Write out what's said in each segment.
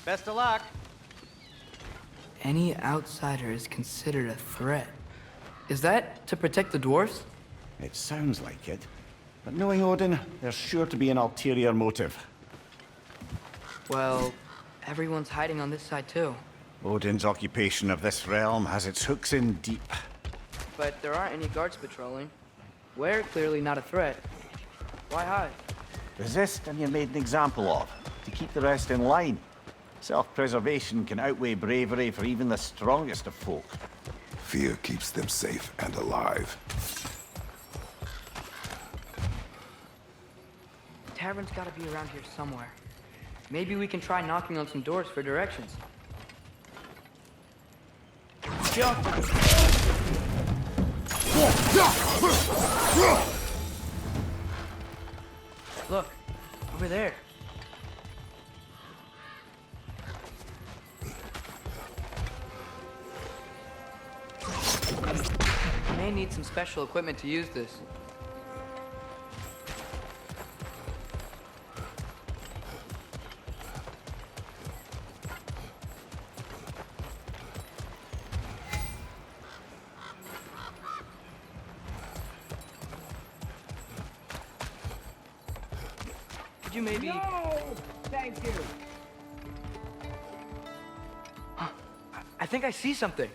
Best of luck. Any outsider is considered a threat. Is that to protect the dwarves? It sounds like it. But knowing Odin, there's sure to be an ulterior motive. Well, everyone's hiding on this side too. Odin's occupation of this realm has its hooks in deep. But there aren't any guards patrolling. We're clearly not a threat. Why hide? Resist and you're made an example of, to keep the rest in line. Self-preservation can outweigh bravery for even the strongest of folk. Fear keeps them safe and alive. The tavern's gotta be around here somewhere. Maybe we can try knocking on some doors for directions. Look, over there. We may need some special equipment to use this. Could you maybe... No! Thank you. I think I see something.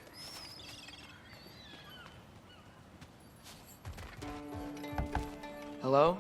Hello?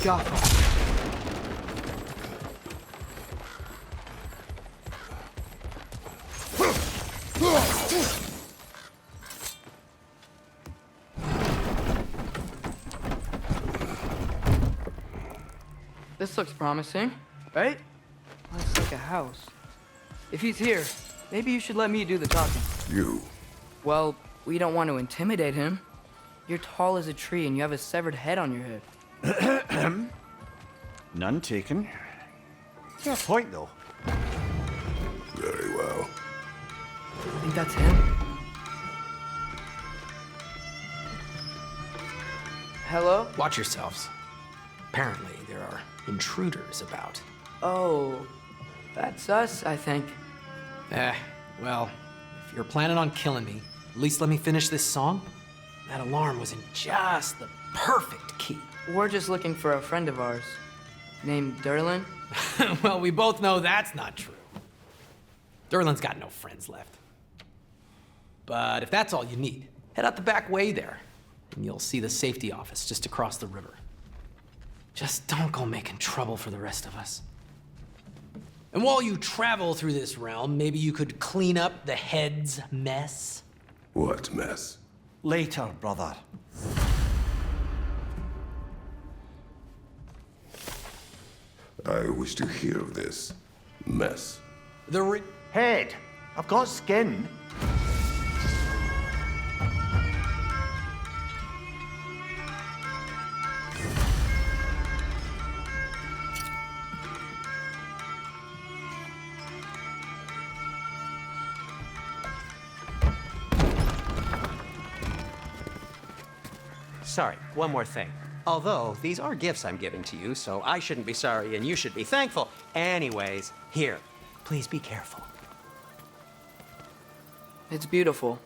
God. This looks promising, right? Looks like a house. If he's here, maybe you should let me do the talking. You. Well, we don't want to intimidate him. You're tall as a tree and you have a severed head on your head. None taken. Fair point, though. Very well. I think that's him. Hello? Watch yourselves. Apparently, there are intruders about. Oh, that's us, I think. Well, if you're planning on killing me, at least let me finish this song. That alarm was in just the perfect key. We're just looking for a friend of ours, named Derlin. Well, we both know that's not true. Derlin's got no friends left. But if that's all you need, head out the back way there, and you'll see the safety office just across the river. Just don't go making trouble for the rest of us. And while you travel through this realm, maybe you could clean up the head's mess. What mess? Later, brother. I wish to hear of this mess. Head! I've got skin. Sorry, one more thing. Although, these are gifts I'm giving to you, so I shouldn't be sorry and you should be thankful. Anyways, here, please be careful. It's beautiful.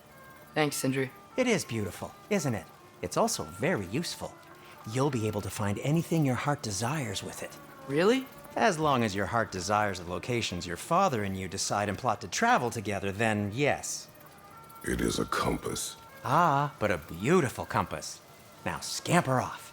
Thanks, Sindri. It is beautiful, isn't it? It's also very useful. You'll be able to find anything your heart desires with it. Really? As long as your heart desires the locations your father and you decide and plot to travel together, then yes. It is a compass. Ah, but a beautiful compass. Now scamper off.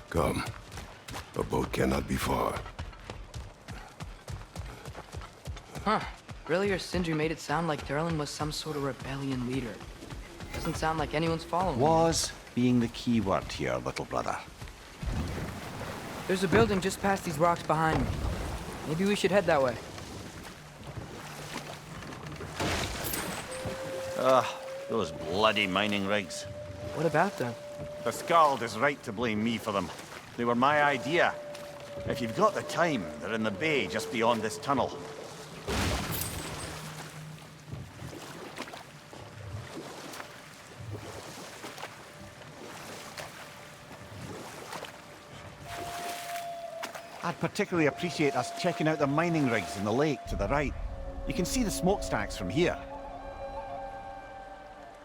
Come. A boat cannot be far. Huh. Earlier, Sindri made it sound like Durlin was some sort of rebellion leader. Doesn't sound like anyone's following him. Was being the key word here, little brother. There's a building just past these rocks behind me. Maybe we should head that way. Those bloody mining rigs. What about them? The Skald is right to blame me for them. They were my idea. If you've got the time, they're in the bay just beyond this tunnel. I'd particularly appreciate us checking out the mining rigs in the lake to the right. You can see the smokestacks from here.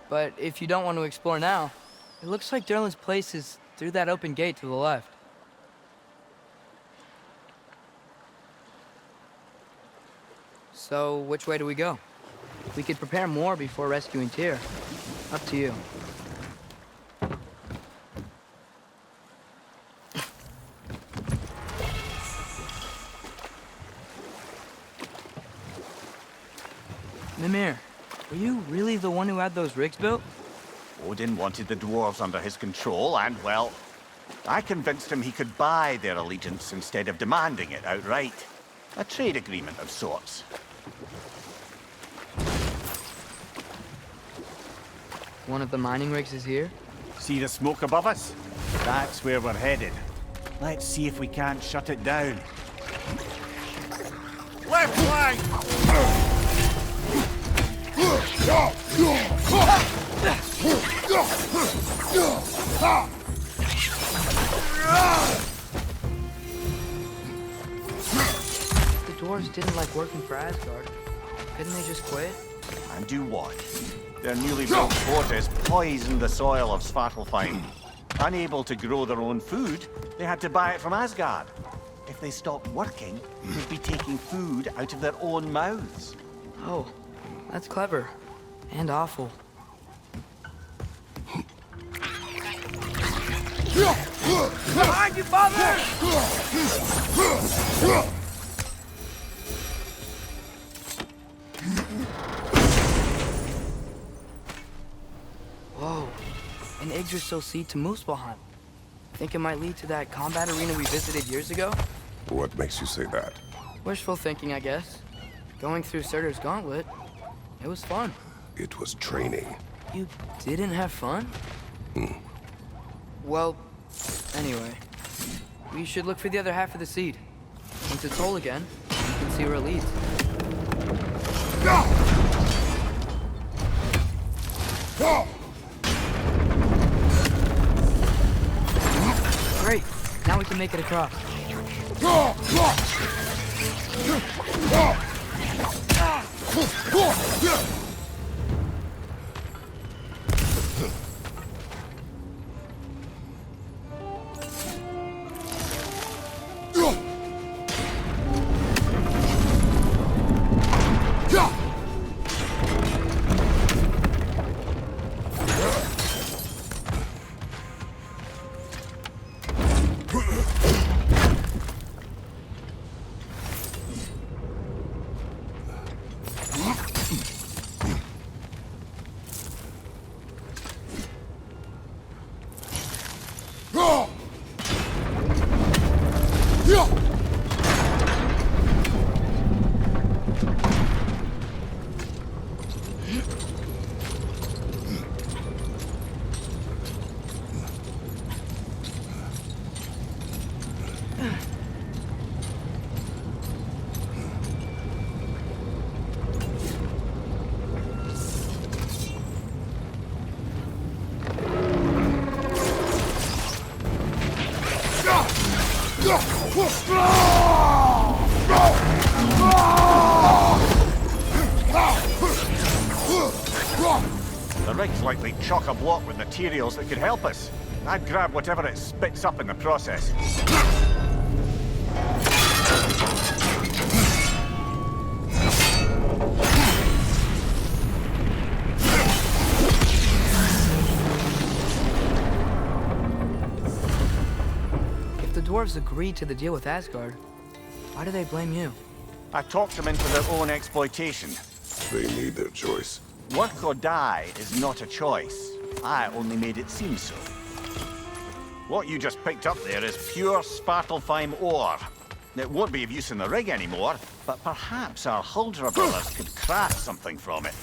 But if you don't want to explore now, it looks like Durlin's place is through that open gate to the left. So, which way do we go? We could prepare more before rescuing Tyr. Up to you. Mimir, were you really the one who had those rigs built? Odin wanted the dwarves under his control, and, well, I convinced him he could buy their allegiance instead of demanding it outright. A trade agreement of sorts. One of the mining rigs is here? See the smoke above us? That's where we're headed. Let's see if we can't shut it down. Left flank! The dwarves didn't like working for Asgard. Couldn't they just quit? And do what? Their newly built fortress poisoned the soil of Svartalfheim. Unable to grow their own food, they had to buy it from Asgard. If they stopped working, they'd be taking food out of their own mouths. Oh, that's clever. And awful. Behind you, father! Whoa, an Yggdrasil seed to Muspelheim. Think it might lead to that combat arena we visited years ago? What makes you say that? Wishful thinking, I guess. Going through Surtur's gauntlet, it was fun. It was training. You didn't have fun? Well, anyway, we should look for the other half of the seed. Once it's whole again, we can see where it leads. Great, now we can make it across. The rig's likely chock-a-block with materials that could help us. I'd grab whatever it spits up in the process. If the dwarves agreed to the deal with Asgard, why do they blame you? I talked them into their own exploitation. They made their choice. Work or die is not a choice. I only made it seem so. What you just picked up there is pure Svartalfheim ore. It won't be of use in the rig anymore, but perhaps our Huldra brothers could craft something from it.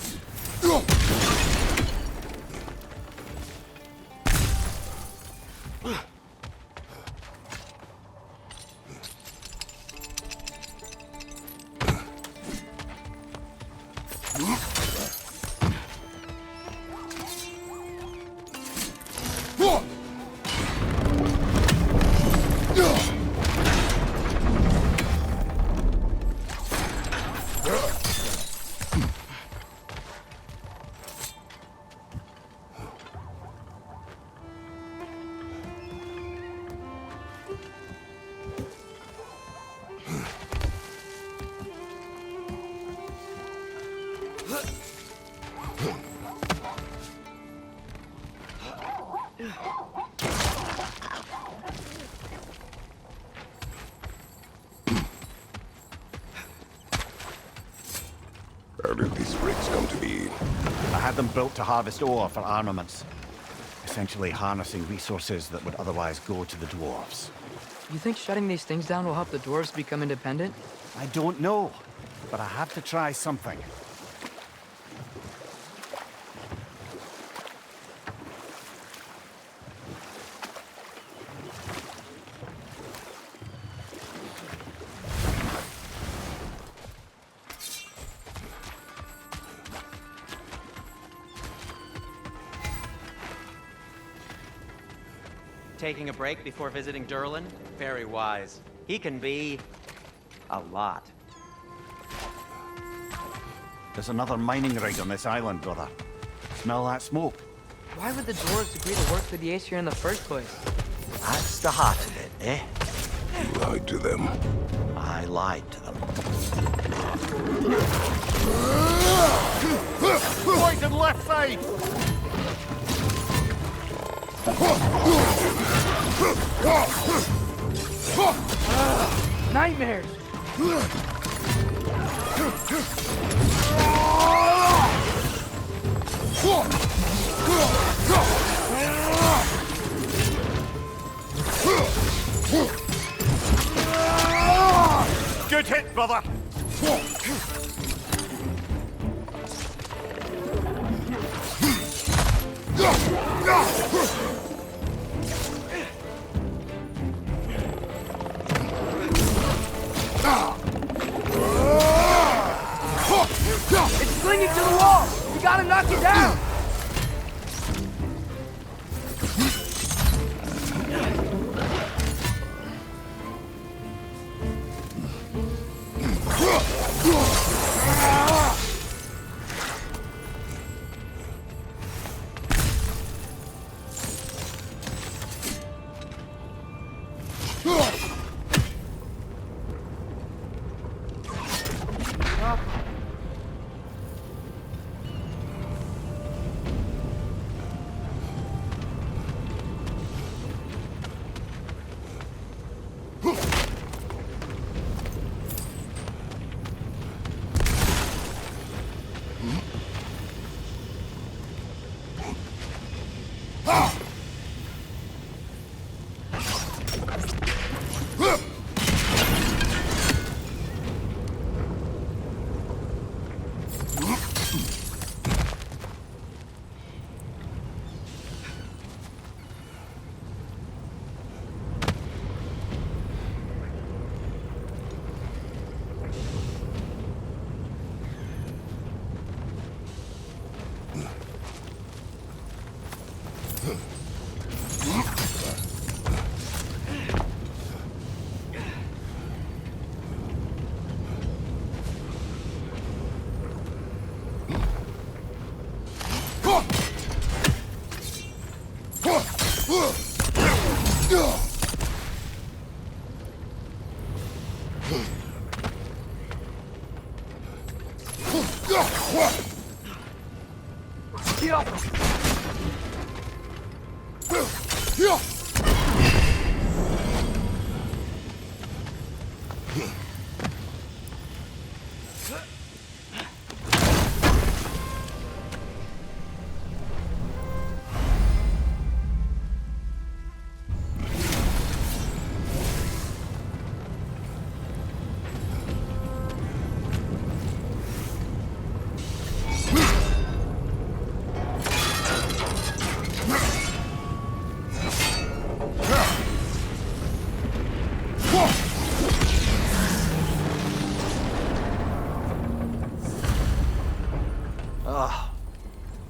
How did these rigs come to be? I had them built to harvest ore for armaments. Essentially harnessing resources that would otherwise go to the dwarves. You think shutting these things down will help the dwarves become independent? I don't know, but I have to try something. Taking a break before visiting Durlin? Very wise. He can be a lot. There's another mining rig on this island, brother. Smell that smoke? Why would the dwarves agree to work for the Aesir in the first place? That's the heart of it, eh? You lied to them. I lied to them. Poison left side! Nightmares! Good hit, brother! It's clinging to the wall! We gotta knock it down!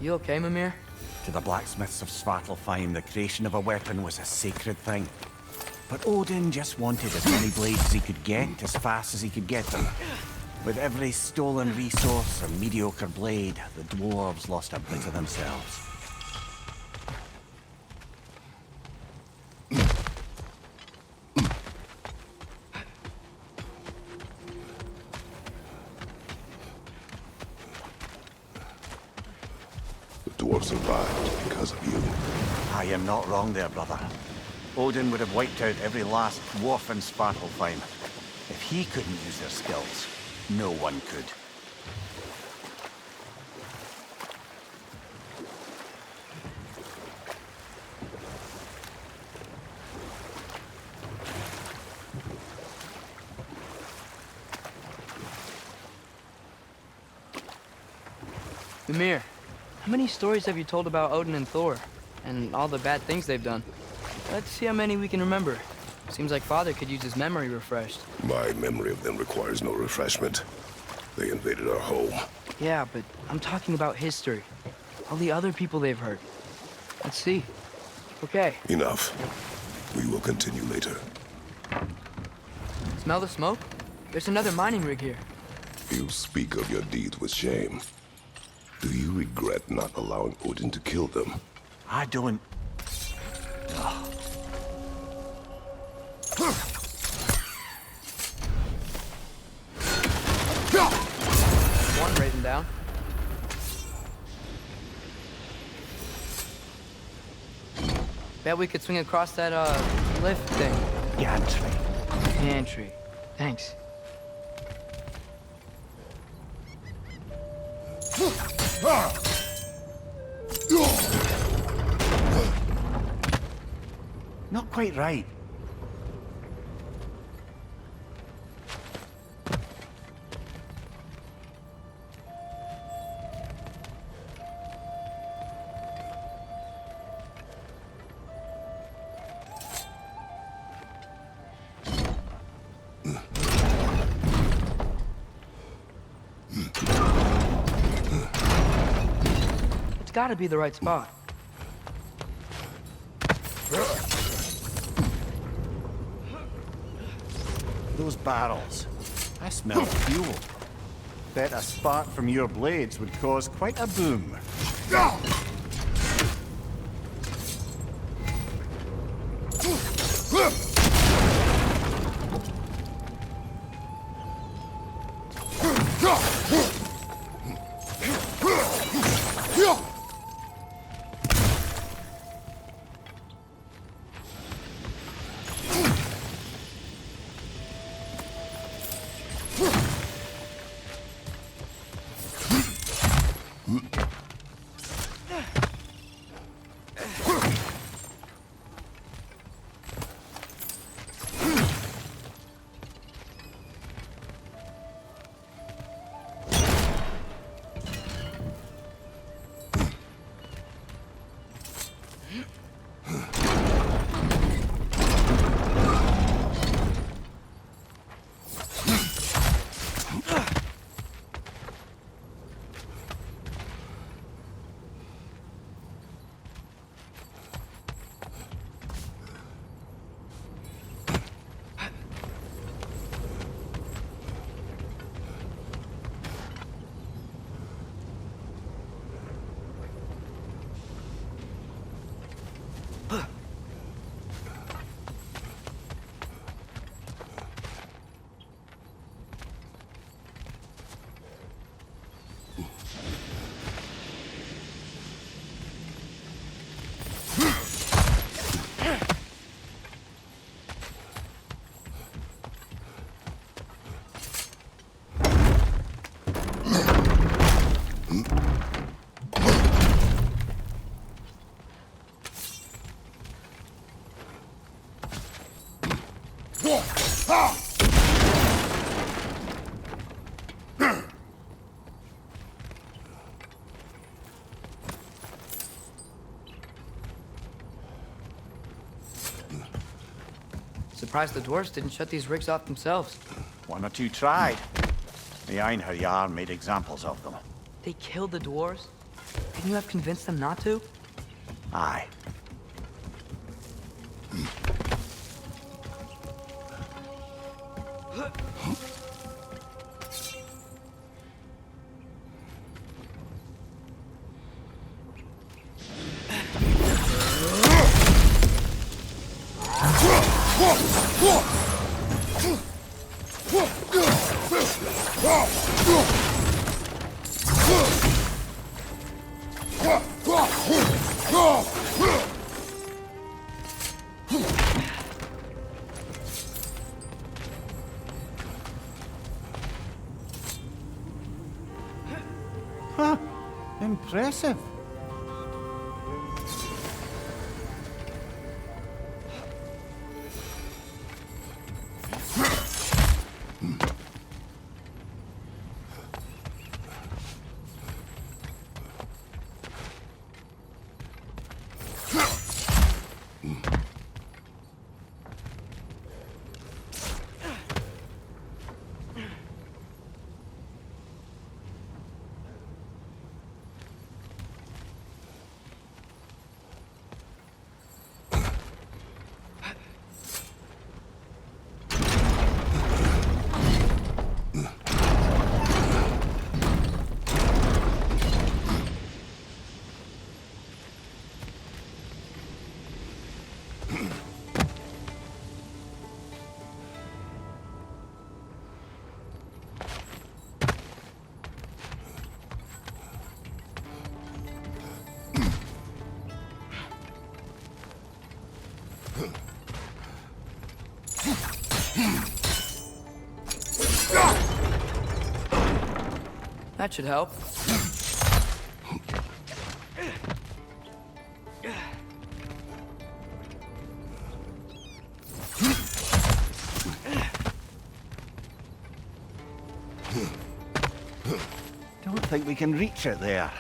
You okay, Mimir? To the blacksmiths of Svartalfheim, the creation of a weapon was a sacred thing. But Odin just wanted as many blades as he could get, as fast as he could get them. With every stolen resource or mediocre blade, the dwarves lost a bit of themselves. The dwarves survived because of you. I am not wrong there, brother. Odin would have wiped out every last dwarf in Svartalfheim. If he couldn't use their skills, no one could. Mimir, how many stories have you told about Odin and Thor? And all the bad things they've done? Let's see how many we can remember. Seems like Father could use his memory refreshed. My memory of them requires no refreshment. They invaded our home. Yeah, but I'm talking about history. All the other people they've hurt. Let's see. Okay. Enough. We will continue later. Smell the smoke? There's another mining rig here. You speak of your deeds with shame. Do you regret not allowing Odin to kill them? I don't... One raising down. Bet we could swing across that, lift thing. Gantry. Pantry. Thanks. Not quite right. It's gotta be the right spot. Those barrels. I smell fuel. Bet a spark from your blades would cause quite a boom. Surprised the dwarves didn't shut these rigs off themselves. One or two tried. The Einherjar made examples of them. They killed the dwarves? Couldn't you have convinced them not to? Aye. Huh. Impressive. That should help. Don't think we can reach it there.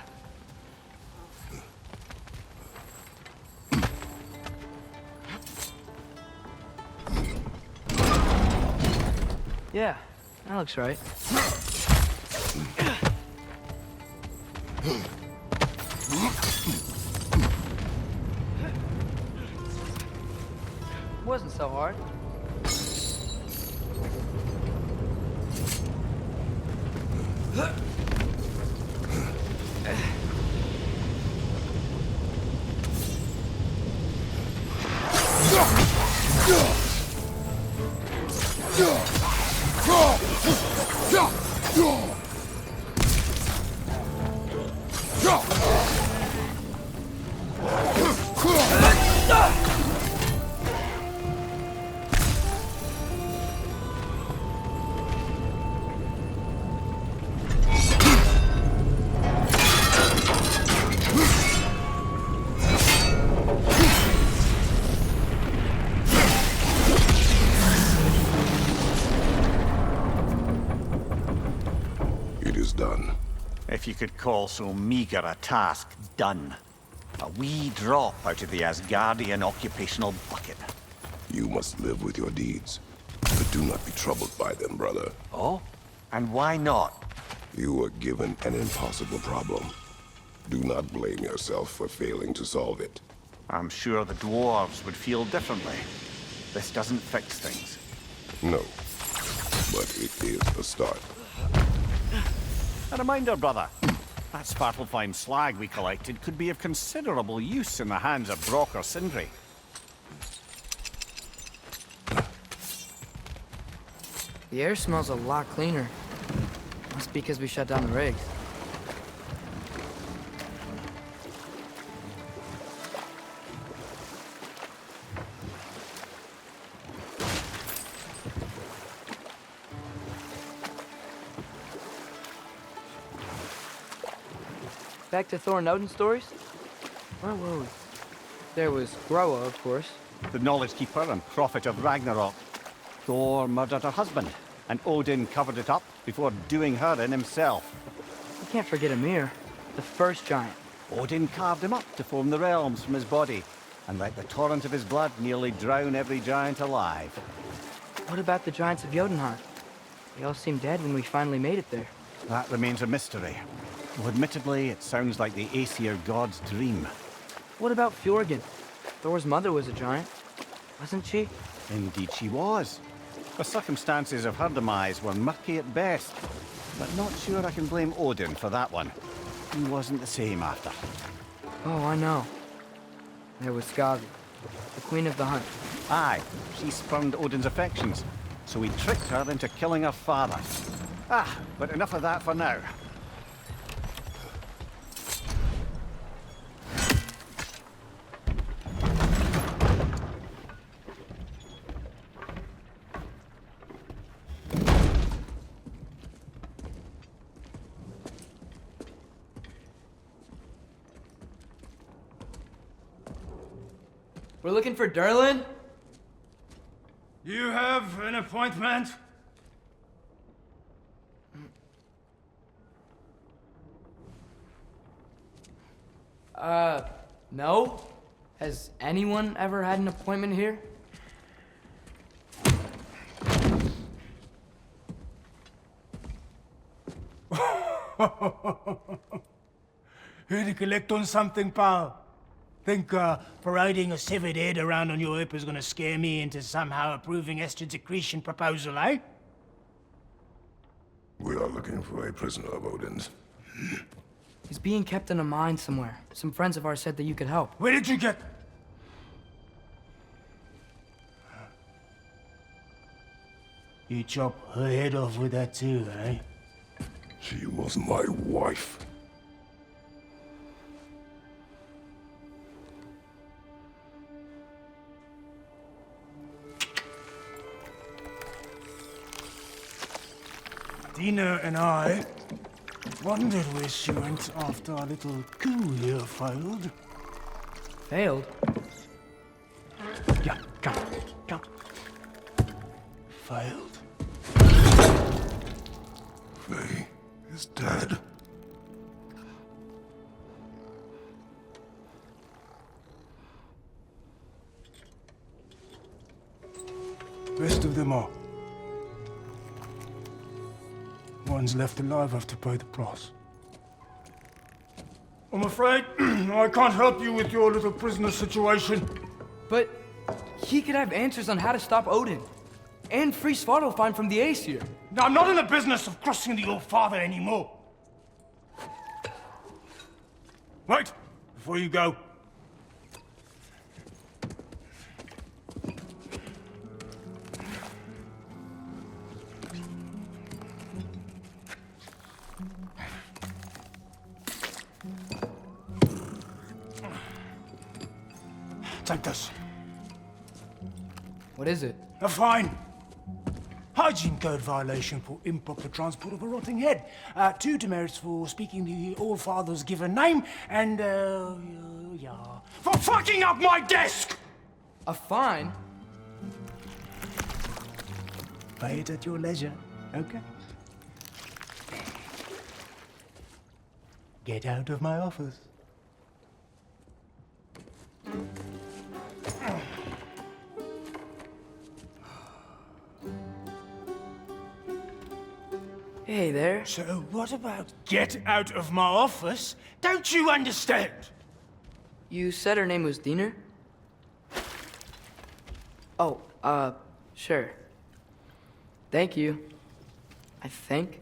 Yeah, that looks right. Wasn't so hard. It is done. If you could call so meager a task done. A wee drop out of the Asgardian occupational bucket. You must live with your deeds, but do not be troubled by them, brother. Oh? And why not? You were given an impossible problem. Do not blame yourself for failing to solve it. I'm sure the dwarves would feel differently. This doesn't fix things. No, but it is a start. A reminder, brother. That Svartalfheim slag we collected could be of considerable use in the hands of Brock or Sindri. The air smells a lot cleaner. Must be because we shut down the rigs. Back to Thor and Odin stories? Where were we? There was Groa, of course. The Knowledge Keeper and Prophet of Ragnarok. Thor murdered her husband, and Odin covered it up before doing her in himself. You can't forget Ymir, the first giant. Odin carved him up to form the realms from his body, and let the torrent of his blood nearly drown every giant alive. What about the giants of Jotunheim? They all seemed dead when we finally made it there. That remains a mystery. Though admittedly, it sounds like the Aesir god's dream. What about Fjorgyn? Thor's mother was a giant, wasn't she? Indeed she was. The circumstances of her demise were murky at best, but not sure I can blame Odin for that one. He wasn't the same after. Oh, I know. There was Skavi, the queen of the hunt. Aye, she spurned Odin's affections, so he tricked her into killing her father. But enough of that for now. We're looking for Durlin? You have an appointment? No. Has anyone ever had an appointment here? Here to collect on something, pal? Think parading a severed head around on your hip is gonna scare me into somehow approving Estrid's accretion proposal, eh? We are looking for a prisoner of Odin's. He's being kept in a mine somewhere. Some friends of ours said that you could help. Where did you get... You chop her head off with that too, eh? She was my wife. Dina and I wondered where she went after our little coup here failed. Failed? Yeah, come, come. Failed. Faye is dead. Rest of them are. One's left alive have to pay the price. I'm afraid I can't help you with your little prisoner situation. But he could have answers on how to stop Odin. And free Svartalfheim from the Aesir. I'm not in the business of crossing the old father anymore. Wait, before you go. Take this. What is it? A fine. Hygiene code violation for improper transport of a rotting head. 2 demerits for speaking the All-Father's given name, and, yeah. For fucking up my desk! A fine? Pay it at your leisure, okay? Get out of my office. Hey there. So what about get out of my office? Don't you understand? You said her name was Diener? Oh, sure. Thank you. I think.